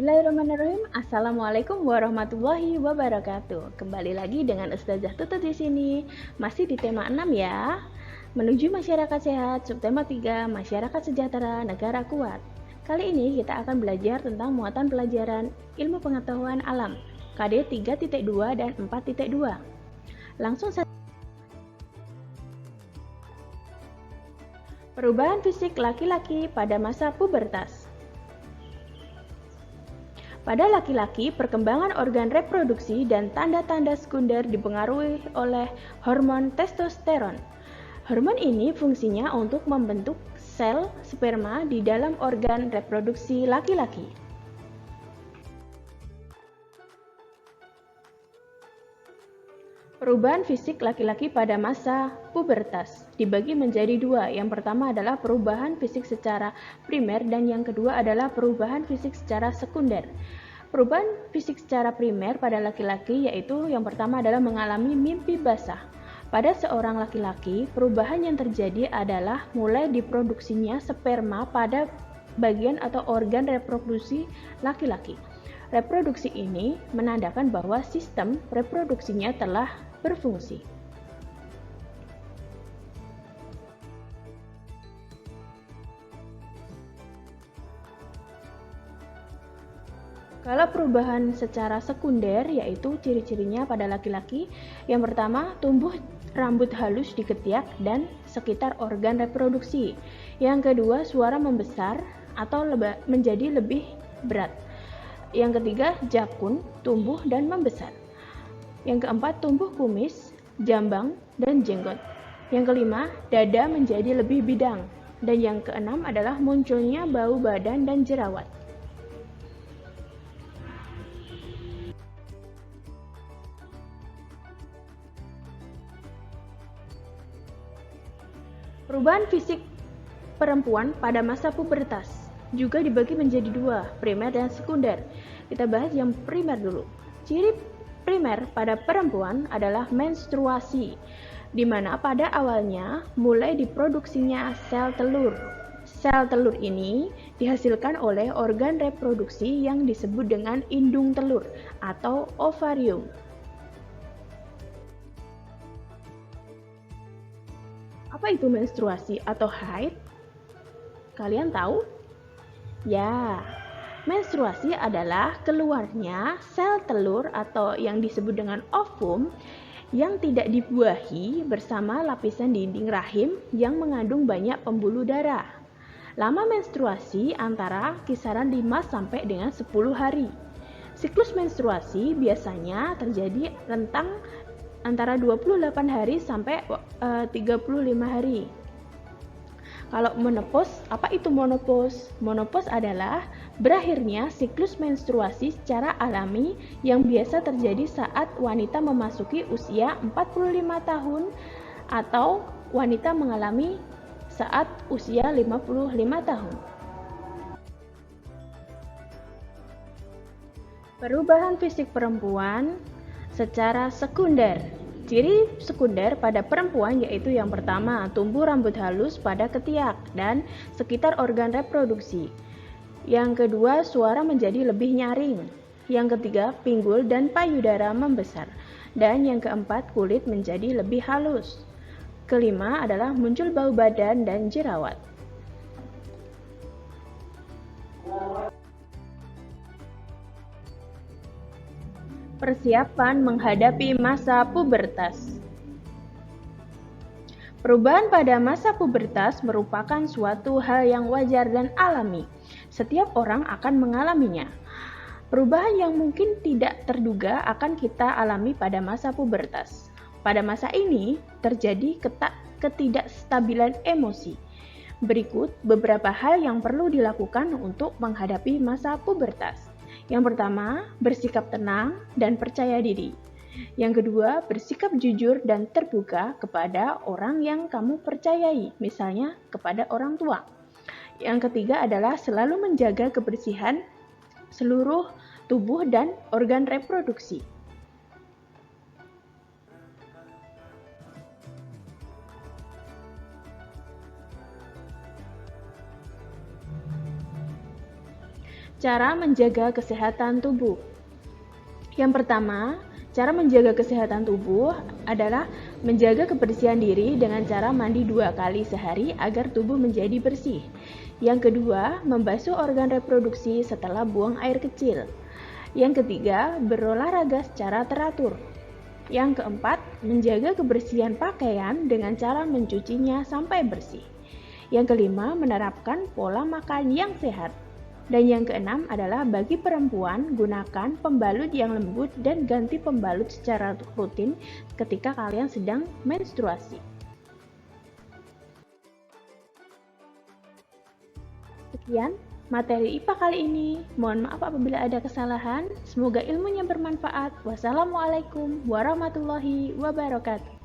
Bismillahirrahmanirrahim. Assalamualaikum warahmatullahi wabarakatuh. Kembali lagi dengan Ustazah Tutut di sini. Masih di tema 6 ya. Menuju masyarakat sehat, subtema 3, masyarakat sejahtera, negara kuat. Kali ini kita akan belajar tentang muatan pelajaran ilmu pengetahuan alam, KD 3.2 dan 4.2. Langsung saja. Perubahan fisik laki-laki pada masa pubertas. Pada laki-laki, perkembangan organ reproduksi dan tanda-tanda sekunder dipengaruhi oleh hormon testosteron. Hormon ini fungsinya untuk membentuk sel sperma di dalam organ reproduksi laki-laki. Perubahan fisik laki-laki pada masa pubertas dibagi menjadi dua. Yang pertama adalah perubahan fisik secara primer dan yang kedua adalah perubahan fisik secara sekunder. Perubahan fisik secara primer pada laki-laki yaitu yang pertama adalah mengalami mimpi basah. Pada seorang laki-laki, perubahan yang terjadi adalah mulai diproduksinya sperma pada bagian atau organ reproduksi laki-laki. Reproduksi ini menandakan bahwa sistem reproduksinya telah berfungsi. Kalau perubahan secara sekunder yaitu ciri-cirinya pada laki-laki, yang pertama tumbuh rambut halus di ketiak dan sekitar organ reproduksi. Yang kedua suara membesar atau menjadi lebih berat. Yang ketiga jakun tumbuh dan membesar. Yang keempat tumbuh kumis, jambang, dan jenggot. Yang kelima dada menjadi lebih bidang. Dan yang keenam adalah munculnya bau badan dan jerawat. Perubahan fisik perempuan pada masa pubertas juga dibagi menjadi dua, primer dan sekunder. Kita bahas yang primer dulu. Ciri primer pada perempuan adalah menstruasi, di mana pada awalnya mulai diproduksinya sel telur. Sel telur ini dihasilkan oleh organ reproduksi yang disebut dengan indung telur atau ovarium. Apa itu menstruasi atau haid? Kalian tahu? Ya, menstruasi adalah keluarnya sel telur atau yang disebut dengan ovum yang tidak dibuahi bersama lapisan dinding rahim yang mengandung banyak pembuluh darah. Lama menstruasi antara kisaran 5 sampai dengan 10 hari. Siklus menstruasi biasanya terjadi rentang antara 28 hari sampai 35 hari. Kalau menopause, apa itu menopause? Menopause adalah berakhirnya siklus menstruasi secara alami yang biasa terjadi saat wanita memasuki usia 45 tahun atau wanita mengalami saat usia 55 tahun. Perubahan fisik perempuan secara sekunder. Ciri sekunder pada perempuan yaitu yang pertama, tumbuh rambut halus pada ketiak dan sekitar organ reproduksi. Yang kedua, suara menjadi lebih nyaring. Yang ketiga, pinggul dan payudara membesar. Dan yang keempat, kulit menjadi lebih halus. Kelima adalah muncul bau badan dan jerawat. Persiapan menghadapi masa pubertas. Perubahan pada masa pubertas merupakan suatu hal yang wajar dan alami. Setiap orang akan mengalaminya. Perubahan yang mungkin tidak terduga akan kita alami pada masa pubertas. Pada masa ini terjadi ketidakstabilan emosi. Berikut beberapa hal yang perlu dilakukan untuk menghadapi masa pubertas. Yang pertama, bersikap tenang dan percaya diri. Yang kedua, bersikap jujur dan terbuka kepada orang yang kamu percayai, misalnya kepada orang tua. Yang ketiga adalah selalu menjaga kebersihan seluruh tubuh dan organ reproduksi. Cara menjaga kesehatan tubuh. Yang pertama, cara menjaga kesehatan tubuh adalah menjaga kebersihan diri dengan cara mandi 2 kali sehari agar tubuh menjadi bersih. Yang kedua, membasuh organ reproduksi setelah buang air kecil. Yang ketiga, berolahraga secara teratur. Yang keempat, menjaga kebersihan pakaian dengan cara mencucinya sampai bersih. Yang kelima, menerapkan pola makan yang sehat. Dan yang keenam adalah bagi perempuan, gunakan pembalut yang lembut dan ganti pembalut secara rutin ketika kalian sedang menstruasi. Sekian materi IPA kali ini. Mohon maaf apabila ada kesalahan. Semoga ilmunya bermanfaat. Wassalamualaikum warahmatullahi wabarakatuh.